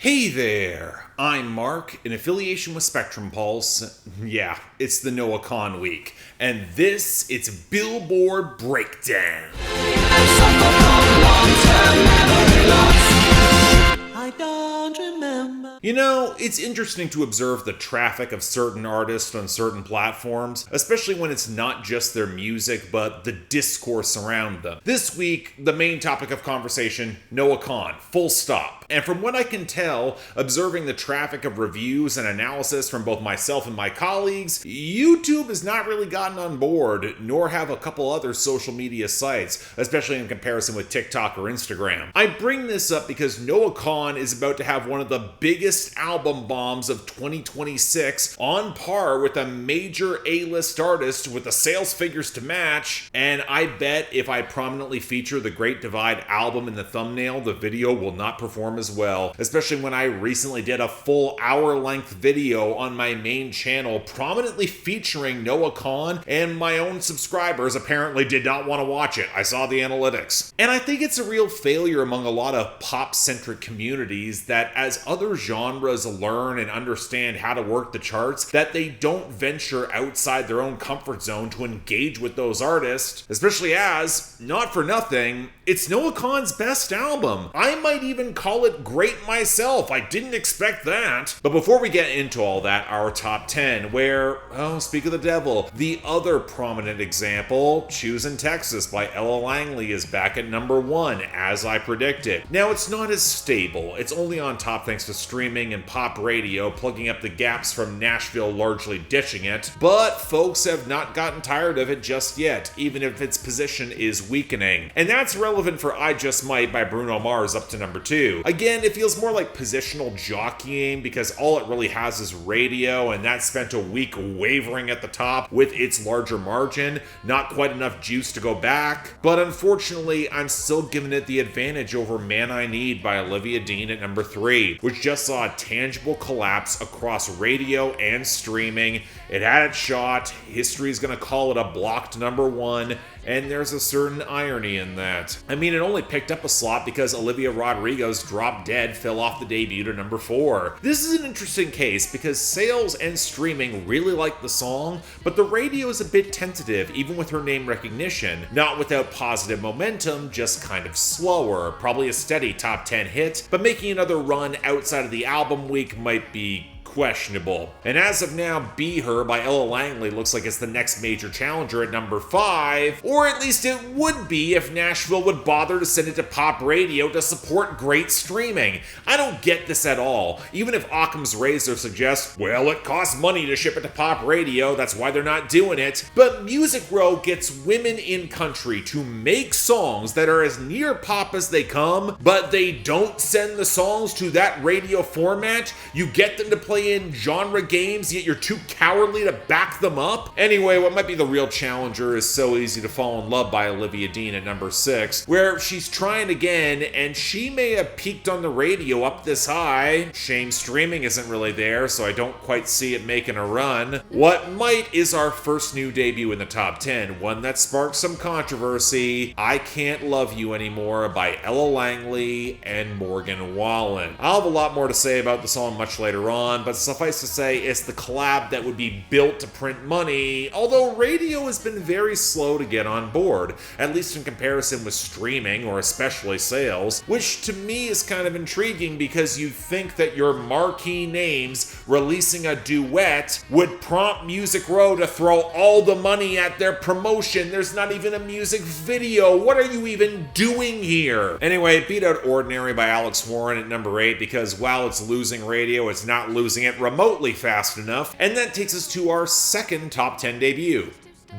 Hey there, I'm Mark, in affiliation with Spectrum Pulse. Yeah, it's the Noah Kahan week, and it's Billboard BREAKDOwn. I don't remember. You know, it's interesting to observe the traffic of certain artists on certain platforms, especially when it's not just their music, but the discourse around them. This week, the main topic of conversation, Noah Kahan, full stop. And from what I can tell, observing the traffic of reviews and analysis from both myself and my colleagues, YouTube has not really gotten on board, nor have a couple other social media sites, especially in comparison with TikTok or Instagram. I bring this up because Noah Kahan is about to have one of the biggest album bombs of 2026, on par with a major A-list artist with the sales figures to match, and I bet if I prominently feature the Great Divide album in the thumbnail, the video will not perform as well, especially when I recently did a full hour-length video on my main channel prominently featuring Noah Kahan, and my own subscribers apparently did not want to watch it. I saw the analytics. And I think it's a real failure among a lot of pop-centric communities that as other genres learn and understand how to work the charts, that they don't venture outside their own comfort zone to engage with those artists, especially as, not for nothing, it's Noah Kahan's best album. I might even call it great myself. I didn't expect that. But before we get into all that, our top 10, where, oh, speak of the devil, the other prominent example, Choosing Texas by Ella Langley, is back at number 1, as I predicted. Now, it's not as stable. It's only on top thanks to streaming and pop radio, plugging up the gaps from Nashville largely ditching it, but folks have not gotten tired of it just yet, even if its position is weakening. And that's relevant for I Just Might by Bruno Mars up to number 2. Again, it feels more like positional jockeying because all it really has is radio, and that spent a week wavering at the top with its larger margin, not quite enough juice to go back. But unfortunately, I'm still giving it the advantage over Man I Need by Olivia Dean at number 3, which just saw a tangible collapse across radio and streaming. It had its shot, history's gonna call it a blocked number 1, and there's a certain irony in that. I mean, it only picked up a slot because Olivia Rodrigo's Drop Dead fell off the debut to number 4. This is an interesting case because sales and streaming really like the song, but the radio is a bit tentative even with her name recognition. Not without positive momentum, just kind of slower. Probably a steady top 10 hit, but making another run outside of the album week might be questionable. And as of now, Be Her by Ella Langley looks like it's the next major challenger at number 5, or at least it would be if Nashville would bother to send it to pop radio to support great streaming. I don't get this at all. Even if Occam's razor suggests, well, it costs money to ship it to pop radio, that's why they're not doing it. But Music Row gets women in country to make songs that are as near pop as they come, but they don't send the songs to that radio format. You get them to play in genre games, yet you're too cowardly to back them up? Anyway, what might be the real challenger is So Easy to Fall in Love by Olivia Dean at number 6, where she's trying again, and she may have peaked on the radio up this high. Shame streaming isn't really there, so I don't quite see it making a run. What might is our first new debut in the top 10, one that sparked some controversy, I Can't Love You Anymore by Ella Langley and Morgan Wallen. I'll have a lot more to say about the song much later on, but suffice to say, it's the collab that would be built to print money, although radio has been very slow to get on board, at least in comparison with streaming or especially sales, which to me is kind of intriguing because you'd think that your marquee names releasing a duet would prompt Music Row to throw all the money at their promotion. There's not even a music video. What are you even doing here? Anyway, beat out Ordinary by Alex Warren at number 8 because while it's losing radio, it's not losing it remotely fast enough, and that takes us to our second top 10 debut.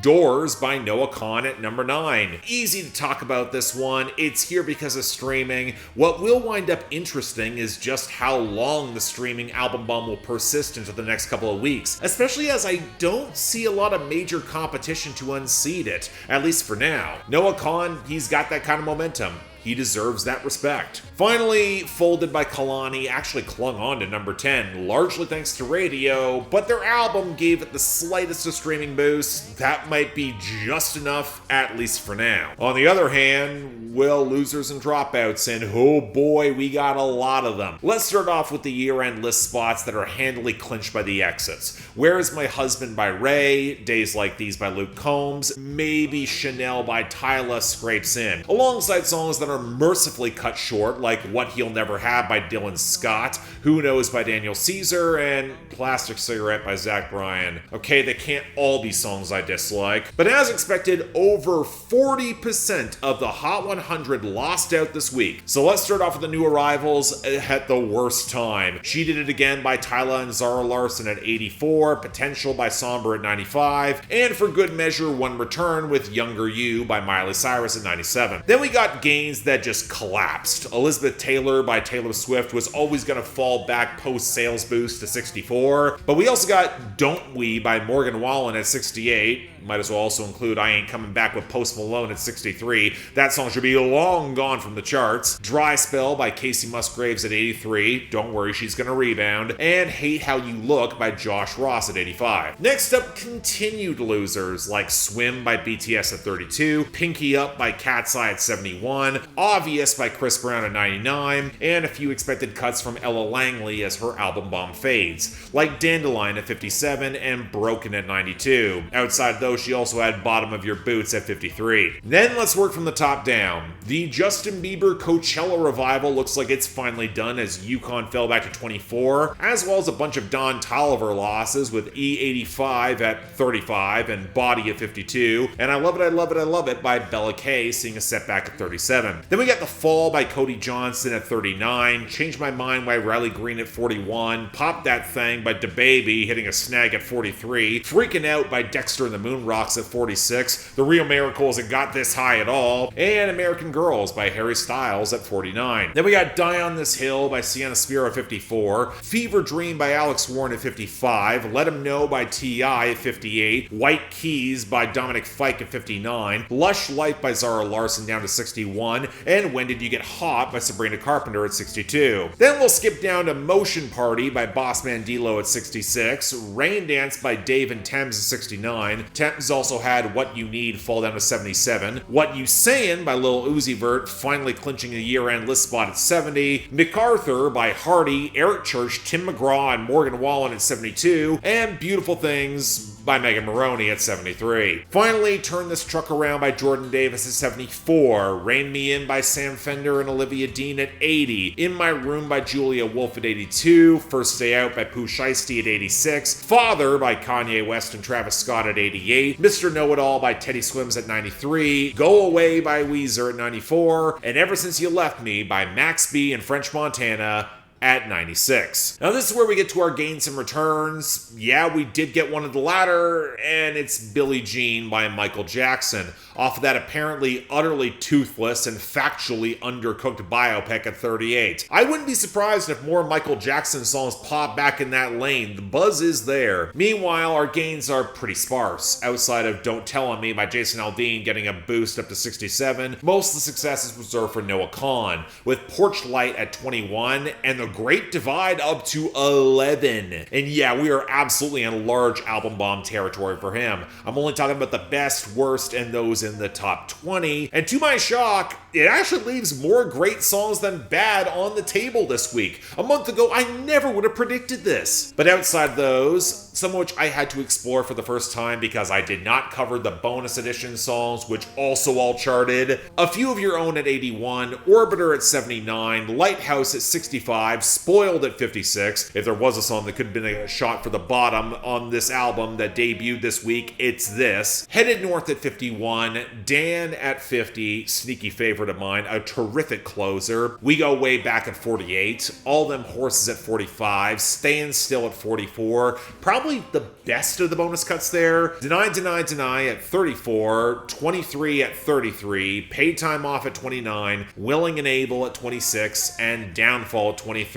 Doors by Noah Kahan at number 9. Easy to talk about this one. It's here because of streaming. What will wind up interesting is just how long the streaming album bomb will persist into the next couple of weeks, especially as I don't see a lot of major competition to unseat it, at least for now. Noah Kahan, he's got that kind of momentum. he deserves that respect. Finally, Folded by Kehlani actually clung on to number 10, largely thanks to radio, but their album gave it the slightest of streaming boost. That might be just enough, at least for now. On the other hand, well, losers and dropouts, and oh boy, we got a lot of them. Let's start off with the year-end list spots that are handily clinched by the exits. Where Is My Husband by Ray, Days Like These by Luke Combs, maybe Chanel by Tyla scrapes in, alongside songs that are mercifully cut short, like What He'll Never Have by Dylan Scott, Who Knows by Daniel Caesar, and Plastic Cigarette by Zach Bryan. Okay, they can't all be songs I dislike, but as expected, over 40% of the Hot 100 lost out this week. So let's start off with the new arrivals at the worst time. She Did It Again by Tyla and Zara Larsson at 84, Potential by Somber at 95, and for good measure, one return with Younger You by Miley Cyrus at 97. Then we got gains that just collapsed. Elizabeth Taylor by Taylor Swift was always going to fall back post-sales boost to 64, but we also got Don't We by Morgan Wallen at 68. Might as well also include I Ain't Coming Back with Post Malone at 63. That song should be long gone from the charts. Dry Spell by Casey Musgraves at 83. Don't worry, she's gonna rebound. And Hate How You Look by Josh Ross at 85. Next up, continued losers like Swim by BTS at 32, Pinky Up by Cat's Eye at 71, Obvious by Chris Brown at 99, and a few expected cuts from Ella Langley as her album bomb fades, like Dandelion at 57 and Broken at 92. Outside those, she also had Bottom of Your Boots at 53. Then let's work from the top down. The Justin Bieber Coachella revival looks like it's finally done as Yukon fell back to 24, as well as a bunch of Don Toliver losses with E85 at 35 and Body at 52, and I Love It, I Love It, I Love It by Bella K seeing a setback at 37. Then we got The Fall by Cody Johnson at 39, Change My Mind by Riley Green at 41, Pop That Thing by DaBaby hitting a snag at 43, Freaking Out by Dexter and the Moon Rocks at 46, The Real Miracle Is It Got This High at All, and American Girls by Harry Styles at 49. Then we got Die on This Hill by Sienna Spiro at 54, Fever Dream by Alex Warren at 55, Let 'Em Know by T.I. at 58, White Keys by Dominic Fike at 59, Lush Life by Zara Larsson down to 61, and When Did You Get Hot by Sabrina Carpenter at 62. Then we'll skip down to Motion Party by Boss Man D-Lo at 66, Rain Dance by Dave and Thames at 69, Thames also had What You Need fall down to 77, What You Sayin' by Lil Uzi Vert finally clinching a year-end list spot at 70, MacArthur by Hardy, Eric Church, Tim McGraw, and Morgan Wallen at 72, and Beautiful Things by Megan Maroney at 73. Finally, Turn This Truck Around by Jordan Davis at 74, Rein Me In by Sam Fender and Olivia Dean at 80, In My Room by Julia Wolf at 82, First Day Out by Pooh Shiesty at 86, Father by Kanye West and Travis Scott at 88, Mr. Know-It-All by Teddy Swims at 93, Go Away by Weezer at 94, and Ever Since You Left Me by Max B and French Montana at 96. Now this is where we get to our gains and returns. Yeah, we did get one of the latter, and it's Billie Jean by Michael Jackson, off of that apparently utterly toothless and factually undercooked biopic at 38. I wouldn't be surprised if more Michael Jackson songs pop back in that lane. The buzz is there. Meanwhile, our gains are pretty sparse. Outside of Don't Tell On Me by Jason Aldean getting a boost up to 67, most of the success is reserved for Noah Kahan, with Porch Light at 21, and The Great Divide up to 11. And yeah, we are absolutely in large album bomb territory for him. I'm only talking about the best, worst, and those in the top 20. And to my shock, it actually leaves more great songs than bad on the table this week. A month ago, I never would have predicted this. But outside those, some of which I had to explore for the first time because I did not cover the bonus edition songs, which also all charted. A few of your own at 81, Orbiter at 79, Lighthouse at 65, Spoiled at 56. If there was a song that could have been a shot for the bottom on this album that debuted this week, it's this. Headed North at 51, Dan at 50, sneaky favorite of mine, a terrific closer. We Go Way Back at 48, All Them Horses at 45, Staying Still at 44, probably the best of the bonus cuts there. Deny, Deny, Deny at 34, 23 at 33, Paid Time Off at 29, Willing and Able at 26, and Downfall at 23.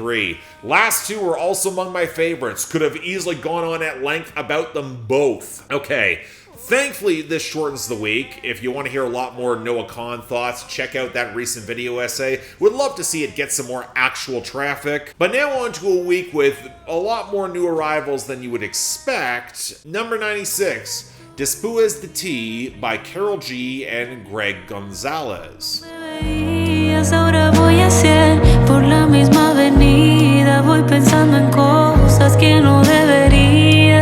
Last two were also among my favorites. Could have easily gone on at length about them both. Okay. Thankfully, this shortens the week. If you want to hear a lot more Noah Kahan thoughts, check out that recent video essay. Would love to see it get some more actual traffic. But now on to a week with a lot more new arrivals than you would expect. Number 96, Despues de Ti by Karol G and Greg Gonzales.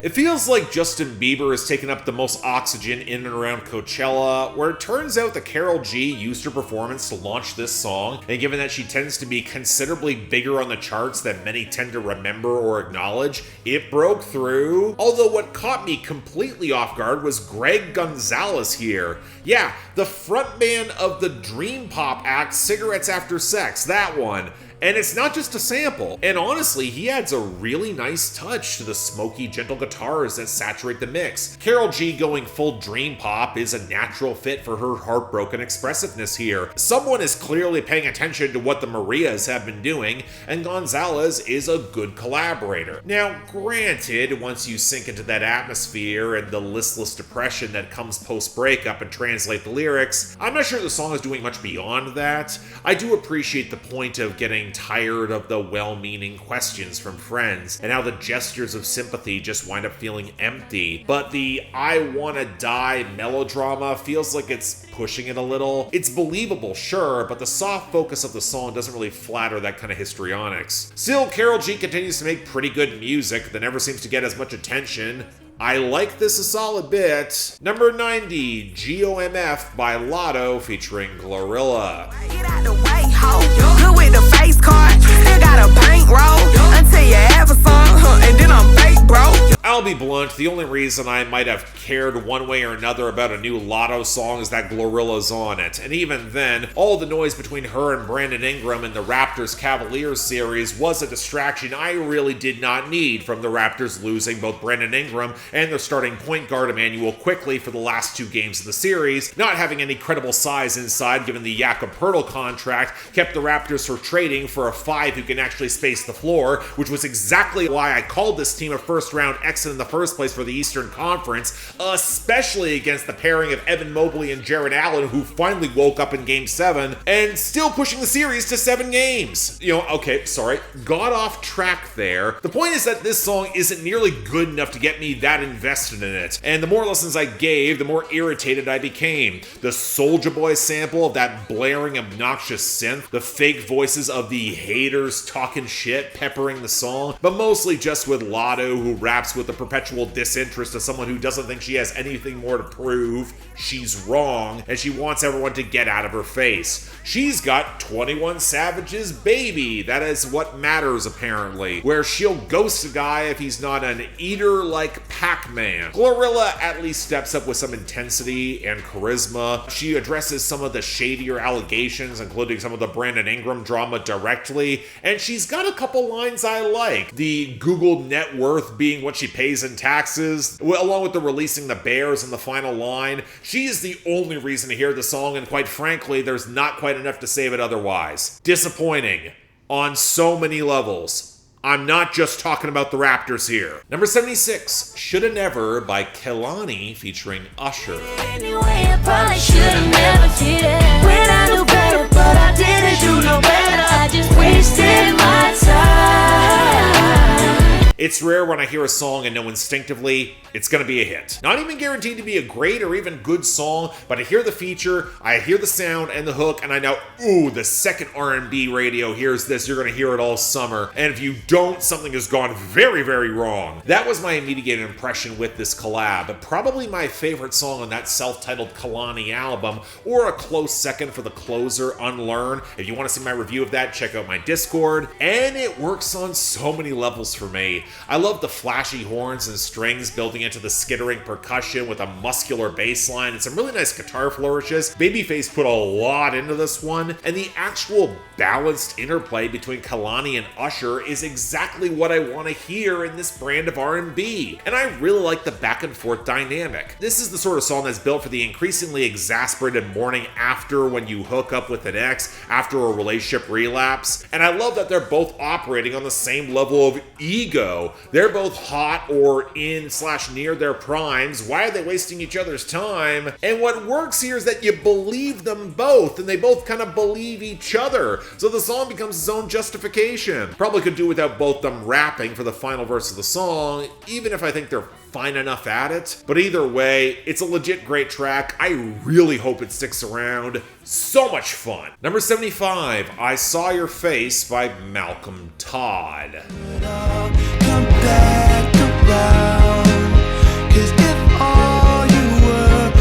It feels like Justin Bieber has taken up the most oxygen in and around Coachella, where it turns out that Karol G used her performance to launch this song, and given that she tends to be considerably bigger on the charts than many tend to remember or acknowledge, it broke through. Although what caught me completely off guard was Greg Gonzales here. Yeah, the frontman of the dream pop act Cigarettes After Sex, that one. And it's not just a sample. And honestly, he adds a really nice touch to the smoky, gentle guitars that saturate the mix. Karol G going full dream pop is a natural fit for her heartbroken expressiveness here. Someone is clearly paying attention to what the Marias have been doing, and Gonzales is a good collaborator. Now, granted, once you sink into that atmosphere and the listless depression that comes post-breakup and translate the lyrics, I'm not sure the song is doing much beyond that. I do appreciate the point of getting tired of the well-meaning questions from friends and how the gestures of sympathy just wind up feeling empty. But the I wanna die melodrama feels like it's pushing it a little. It's believable, sure, but the soft focus of the song doesn't really flatter that kind of histrionics. Still, Karol G continues to make pretty good music that never seems to get as much attention. I like this a solid bit. Number 90, GOMF by Latto featuring GloRilla. Get out the way, ho. Good with the face card. Still got a bankroll until you have a song, and then I'm fake, bro. I'll be blunt, the only reason I might have cared one way or another about a new Latto song is that GloRilla's on it. And even then, all the noise between her and Brandon Ingram in the Raptors Cavaliers series was a distraction I really did not need from the Raptors losing both Brandon Ingram and their starting point guard Emmanuel Quickly for the last two games of the series. Not having any credible size inside given the Jakob Poeltl contract kept the Raptors from trading for a 5 who can actually space the floor, which was exactly why I called this team a first round exit in the first place for the Eastern Conference, especially against the pairing of Evan Mobley and Jarrett Allen, who finally woke up in Game 7 and still pushing the series to 7 games. Got off track there. The point is that this song isn't nearly good enough to get me that invested in it, and the more listens I gave, the more irritated I became. The Soulja Boy sample of that blaring, obnoxious synth, the fake voices of the haters talking shit peppering the song, but mostly just with Latto, who raps with the perpetual disinterest of someone who doesn't think she has anything more to prove. She's wrong, and she wants everyone to get out of her face. She's got 21 Savage's Baby. That is what matters, apparently, where she'll ghost a guy if he's not an eater like Pac-Man. GloRilla at least steps up with some intensity and charisma. She addresses some of the shadier allegations, including some of the Brandon Ingram drama directly, and she's got a couple lines I like. The Google net worth being what she pays in taxes, along with the releasing the bears in the final line. She is the only reason to hear the song, and quite frankly, there's not quite enough to save it otherwise. Disappointing on so many levels. I'm not just talking about the Raptors here. Number 76, Shoulda Never by Kehlani featuring Usher. Anyway, I probably shoulda never did it. When I knew better, but I didn't do no better. I just wasted my time. It's rare when I hear a song and know instinctively it's gonna be a hit. Not even guaranteed to be a great or even good song, but I hear the feature, I hear the sound and the hook, and I know, ooh, the second R&B radio hears this, you're gonna hear it all summer. And if you don't, something has gone very, very wrong. That was my immediate impression with this collab. Probably my favorite song on that self-titled Kehlani album, or a close second for the closer, Unlearn. If you want to see my review of that, check out my Discord. And it works on so many levels for me. I love the flashy horns and strings building into the skittering percussion with a muscular bass line and some really nice guitar flourishes. Babyface put a lot into this one, and the actual balanced interplay between Kehlani and Usher is exactly what I want to hear in this brand of R&B. And I really like the back and forth dynamic. This is the sort of song that's built for the increasingly exasperated morning after when you hook up with an ex after a relationship relapse. And I love that they're both operating on the same level of ego though. They're both hot or in/near their primes. Why are they wasting each other's time? And what works here is that you believe them both, and they both kind of believe each other. So the song becomes its own justification. Probably could do without both them rapping for the final verse of the song, even if I think they're fine enough at it. But either way, it's a legit great track. I really hope it sticks around. So much fun. Number 75, I Saw Your Face by Malcolm Todd. Come back around, 'cause if all you were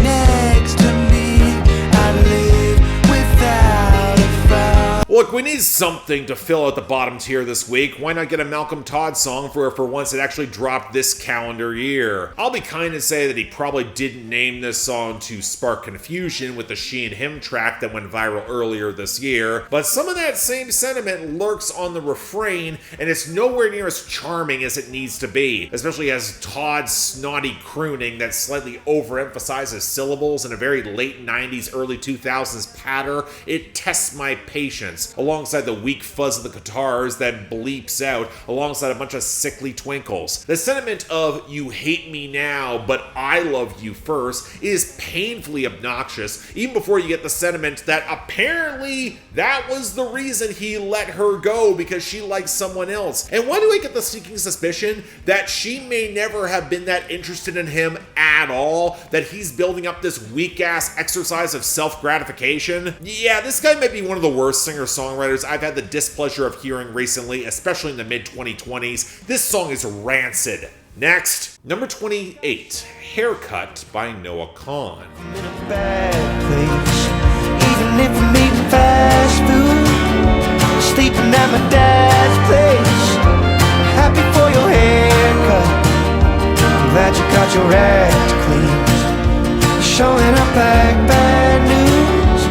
next to me, I'd live without a frown. Look, we need something to fill out the bottom tier this week. Why not get a Malcolm Todd song for once it actually dropped this calendar year? I'll be kind and say that he probably didn't name this song to spark confusion with the She and Him track that went viral earlier this year, but some of that same sentiment lurks on the refrain, and it's nowhere near as charming as it needs to be, especially as Todd's snotty crooning that slightly overemphasizes syllables in a very late 90s, early 2000s patter. It tests my patience, alongside the weak fuzz of the guitars that bleeps out, alongside a bunch of sickly twinkles. The sentiment of "you hate me now, but I love you first" is painfully obnoxious, even before you get the sentiment that apparently that was the reason he let her go, because she likes someone else. And why do I get the sneaking suspicion that she may never have been that interested in him at all, that he's building up this weak-ass exercise of self-gratification? Yeah, this guy might be one of the worst singer-songwriters I've had the displeasure of hearing recently, especially in the mid-2020s. This song is rancid. Next, number 28, Haircut by Noah Kahan. In a bad place, even if I'm eating fast food, sleeping at my dad's place. Happy for your haircut, I'm glad you got your act clean. Showing up like bad news,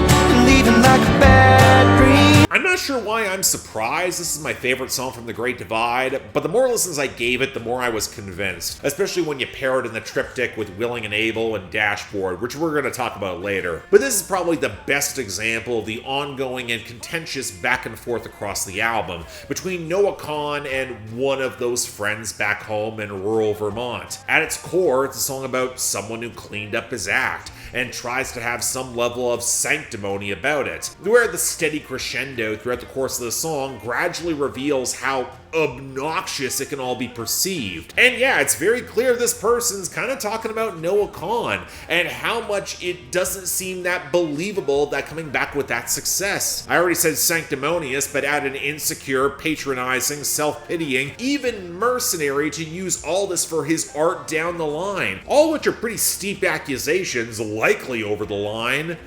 leaving like a bad dream. I'm not sure why I'm surprised. This is my favorite song from The Great Divide, but the more listens I gave it, the more I was convinced, especially when you pair it in the triptych with Willing and Able and Dashboard, which we're going to talk about later. But this is probably the best example of the ongoing and contentious back and forth across the album between Noah Kahan and one of those friends back home in rural Vermont. At its core, it's a song about someone who cleaned up his act and tries to have some level of sanctimony about it, where the steady crescendo throughout the course of the song gradually reveals how obnoxious it can all be perceived. And yeah, it's very clear this person's kind of talking about Noah Kahan and how much it doesn't seem that believable that coming back with that success. I already said sanctimonious, but add an insecure, patronizing, self-pitying, even mercenary to use all this for his art down the line. All which are pretty steep accusations, likely over the line,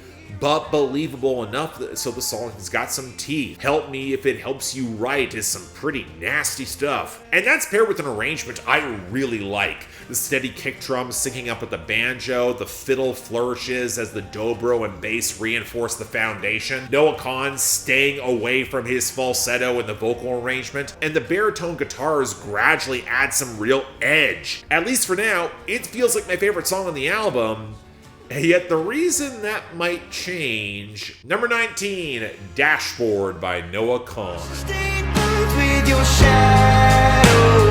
but believable enough so the song has got some teeth. Help Me If It Helps You Right is some pretty nasty stuff. And that's paired with an arrangement I really like. The steady kick drum syncing up with the banjo, the fiddle flourishes as the dobro and bass reinforce the foundation, Noah Kahan staying away from his falsetto in the vocal arrangement, and the baritone guitars gradually add some real edge. At least for now, it feels like my favorite song on the album. Yet the reason that might change. Number 19, Dashboard by Noah Kahan. Statements with your shadow,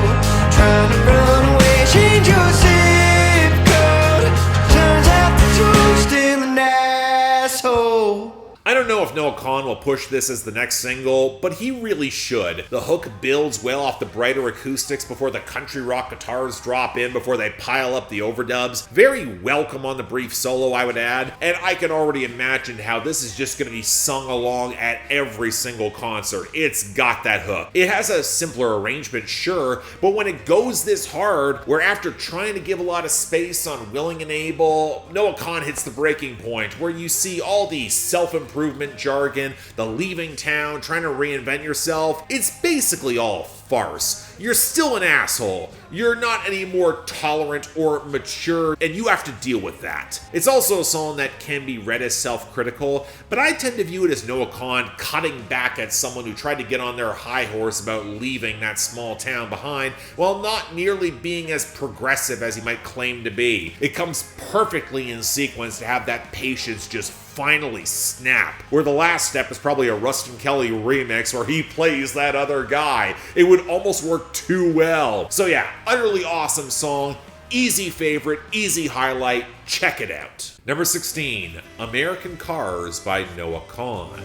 trying to run away, change your zip code. Turns out that you're still an asshole. I don't know if Noah Kahan will push this as the next single, but he really should. The hook builds well off the brighter acoustics before the country rock guitars drop in before they pile up the overdubs. Very welcome on the brief solo, I would add, and I can already imagine how this is just going to be sung along at every single concert. It's got that hook. It has a simpler arrangement, sure, but when it goes this hard, where after trying to give a lot of space on Willing and Able, Noah Kahan hits the breaking point where you see all the self-improvement jargon, the leaving town, trying to reinvent yourself. It's basically all farce. You're still an asshole. You're not any more tolerant or mature, and you have to deal with that. It's also a song that can be read as self-critical, but I tend to view it as Noah Kahan cutting back at someone who tried to get on their high horse about leaving that small town behind, while not nearly being as progressive as he might claim to be. It comes perfectly in sequence to have that patience just finally snap, where the last step is probably a Rustin Kelly remix where he plays that other guy. It would almost work too well. So yeah, utterly awesome song, easy favorite, easy highlight, check it out. Number 16, American Cars by Noah Kahan.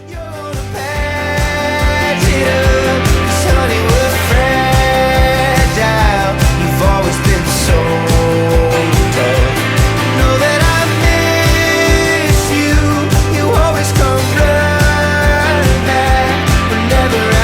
You've always been so tough. Know that I miss you. You always come running back whenever I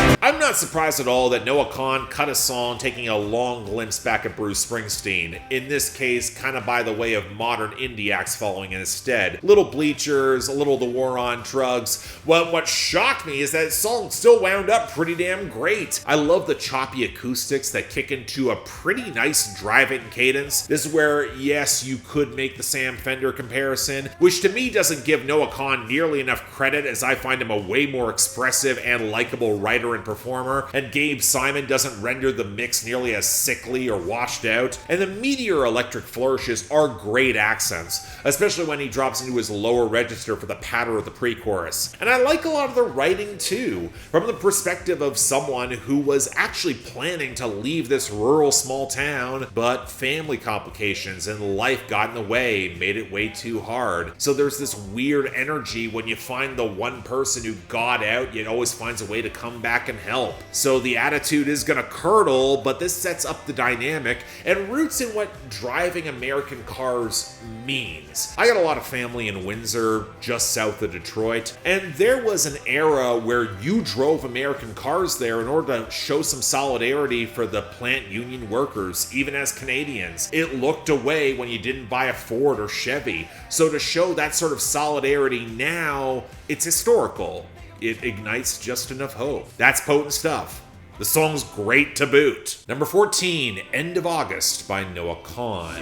ask. I'm not surprised at all that Noah Kahan cut a song taking a long glimpse back at Bruce Springsteen, in this case kind of by the way of modern indie acts following instead. Little Bleachers, a little The War on Drugs. Well, what shocked me is that song still wound up pretty damn great. I love the choppy acoustics that kick into a pretty nice driving cadence. This is where, yes, you could make the Sam Fender comparison, which to me doesn't give Noah Kahan nearly enough credit, as I find him a way more expressive and likable writer and performer, and Gabe Simon doesn't render the mix nearly as sickly or washed out. And the Meteor electric flourishes are great accents, especially when he drops into his lower register for the patter of the pre-chorus. And I like a lot of the writing too, from the perspective of someone who was actually planning to leave this rural small town, but family complications and life got in the way, made it way too hard. So there's this weird energy when you find the one person who got out, yet always finds a way to come back and help. So the attitude is gonna curdle, but this sets up the dynamic and roots in what driving American cars means. I got a lot of family in Windsor, just south of Detroit, and there was an era where you drove American cars there in order to show some solidarity for the plant union workers, even as Canadians. It looked away when you didn't buy a Ford or Chevy. So to show that sort of solidarity now, it's historical. It ignites just enough hope. That's potent stuff. The song's great to boot. Number 14, End of August by Noah Kahan.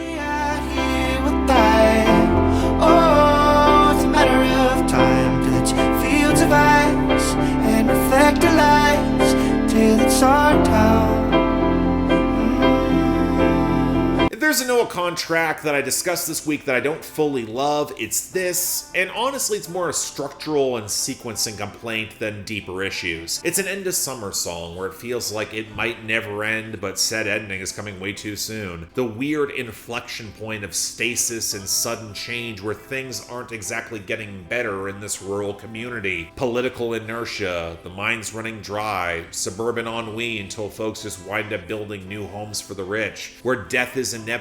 Oh, it's a matter of time till it's fields of ice and reflector lights till it's our town. If there's a Noah Kahan track that I discussed this week that I don't fully love, it's this, and honestly it's more a structural and sequencing complaint than deeper issues. It's an end of summer song where it feels like it might never end, but said ending is coming way too soon. The weird inflection point of stasis and sudden change where things aren't exactly getting better in this rural community. Political inertia, the mines running dry, suburban ennui until folks just wind up building new homes for the rich, where death is inevitable,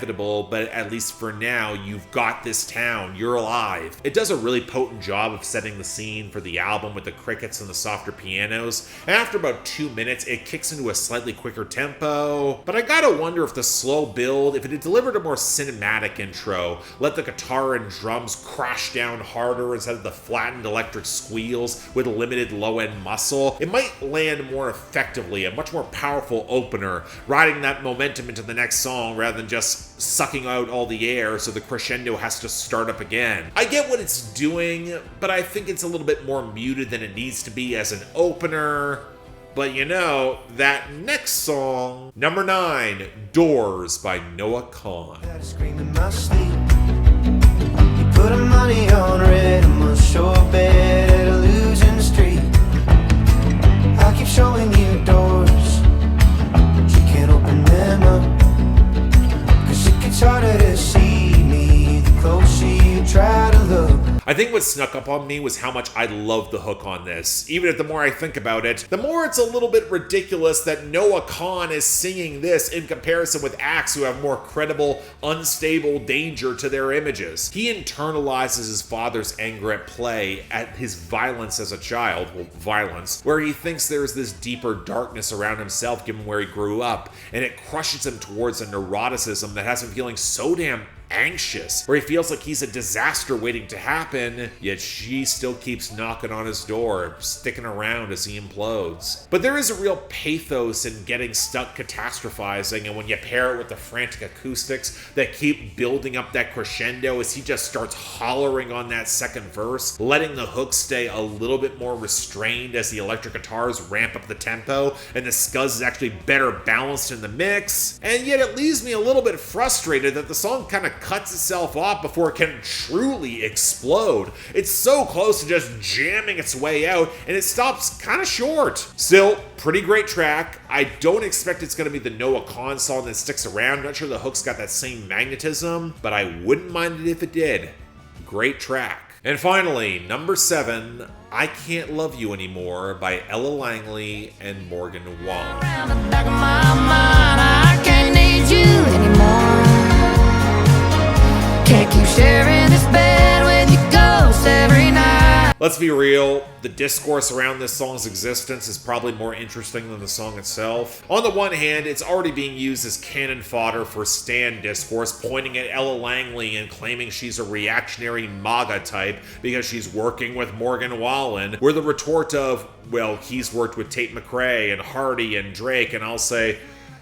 but at least for now, you've got this town, you're alive. It does a really potent job of setting the scene for the album with the crickets and the softer pianos, and after about 2 minutes, it kicks into a slightly quicker tempo, but I gotta wonder if the slow build, if it had delivered a more cinematic intro, let the guitar and drums crash down harder instead of the flattened electric squeals with limited low-end muscle, it might land more effectively, a much more powerful opener, riding that momentum into the next song rather than just sucking out all the air so the crescendo has to start up again. I get what it's doing, but I think it's a little bit more muted than it needs to be as an opener. But you know, that next song, number 9, Doors by Noah Kahan. Scream in my sleep. You put money on red, I'm a sure bet a losing streak. I keep showing you doors, but you can't open them up. It's harder to see me the closer you try to look. I think what snuck up on me was how much I love the hook on this. Even if the more I think about it, the more it's a little bit ridiculous that Noah Kahan is singing this in comparison with acts who have more credible, unstable danger to their images. He internalizes his father's anger at play, at his violence as a child, where he thinks there's this deeper darkness around himself given where he grew up, and it crushes him towards a neuroticism that has him feeling so damn anxious, where he feels like he's a disaster waiting to happen, yet she still keeps knocking on his door, sticking around as he implodes. But there is a real pathos in getting stuck catastrophizing, and when you pair it with the frantic acoustics that keep building up that crescendo as he just starts hollering on that second verse, letting the hook stay a little bit more restrained as the electric guitars ramp up the tempo, and the scuzz is actually better balanced in the mix, and yet it leaves me a little bit frustrated that the song kind of cuts itself off before it can truly explode. It's so close to just jamming its way out, and it stops kind of short. Still, pretty great track. I don't expect it's going to be the Noah Kahan song that sticks around. I'm not sure the hook's got that same magnetism, but I wouldn't mind it if it did. Great track. And finally, number 7, I Can't Love You Anymore by Ella Langley and Morgan Wallen. Around the back of my mind, I can't need you anymore. Can't keep sharing this bed with your ghost every night. Let's be real, the discourse around this song's existence is probably more interesting than the song itself. On the one hand, it's already being used as cannon fodder for stan discourse, pointing at Ella Langley and claiming she's a reactionary MAGA type because she's working with Morgan Wallen, where the retort of, well, he's worked with Tate McRae and Hardy and Drake, and I'll say,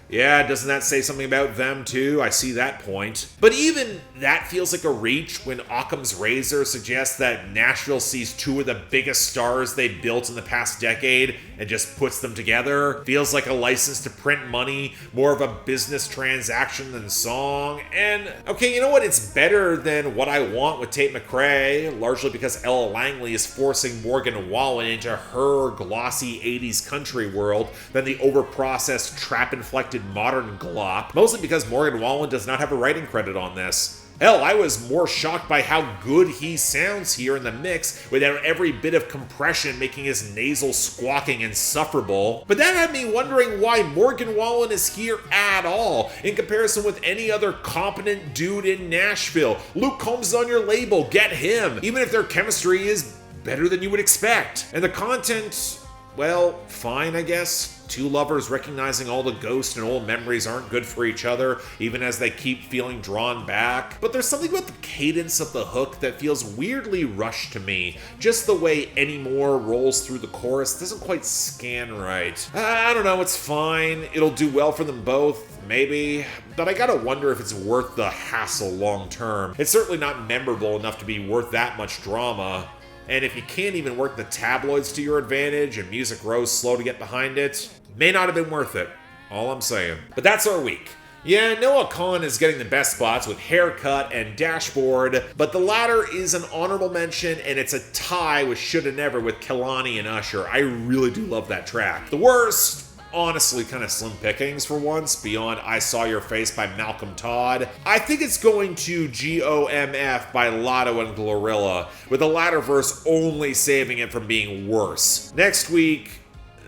yeah, doesn't that say something about them too? I see that point. But even that feels like a reach when Occam's razor suggests that Nashville sees 2 of the biggest stars they built in the past decade and just puts them together. Feels like a license to print money, more of a business transaction than song. And okay, you know what? It's better than What I Want with Tate McRae, largely because Ella Langley is forcing Morgan Wallen into her glossy 80s country world than the overprocessed, trap-inflected modern glop, mostly because Morgan Wallen does not have a writing credit on this. Hell, I was more shocked by how good he sounds here in the mix without every bit of compression making his nasal squawking insufferable. But that had me wondering why Morgan Wallen is here at all in comparison with any other competent dude in Nashville. Luke Combs is on your label, get him, even if their chemistry is better than you would expect. And the content, well, fine, I guess. 2 lovers recognizing all the ghosts and old memories aren't good for each other, even as they keep feeling drawn back. But there's something about the cadence of the hook that feels weirdly rushed to me. Just the way Anymore rolls through the chorus doesn't quite scan right. I don't know, it's fine. It'll do well for them both, maybe. But I gotta wonder if it's worth the hassle long term. It's certainly not memorable enough to be worth that much drama. And if you can't even work the tabloids to your advantage and Music Row's slow to get behind it, may not have been worth it. All I'm saying. But that's our week. Yeah, Noah Kahan is getting the best spots with Haircut and Dashboard, but the latter is an honorable mention, and it's a tie with Shoulda Never with Kehlani and Usher. I really do love that track. The worst, honestly, kind of slim pickings for once, beyond I Saw Your Face by Malcolm Todd. I think it's going to GOMF by Latto and GloRilla, with the latter verse only saving it from being worse. Next week,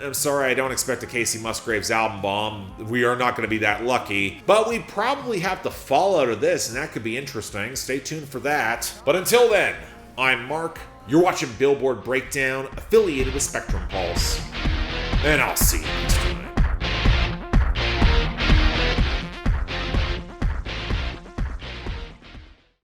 I'm sorry, I don't expect a Casey Musgraves album bomb. We are not going to be that lucky. But we probably have the fallout of this, and that could be interesting. Stay tuned for that. But until then, I'm Mark. You're watching Billboard Breakdown, affiliated with Spectrum Pulse. And I'll see you next time.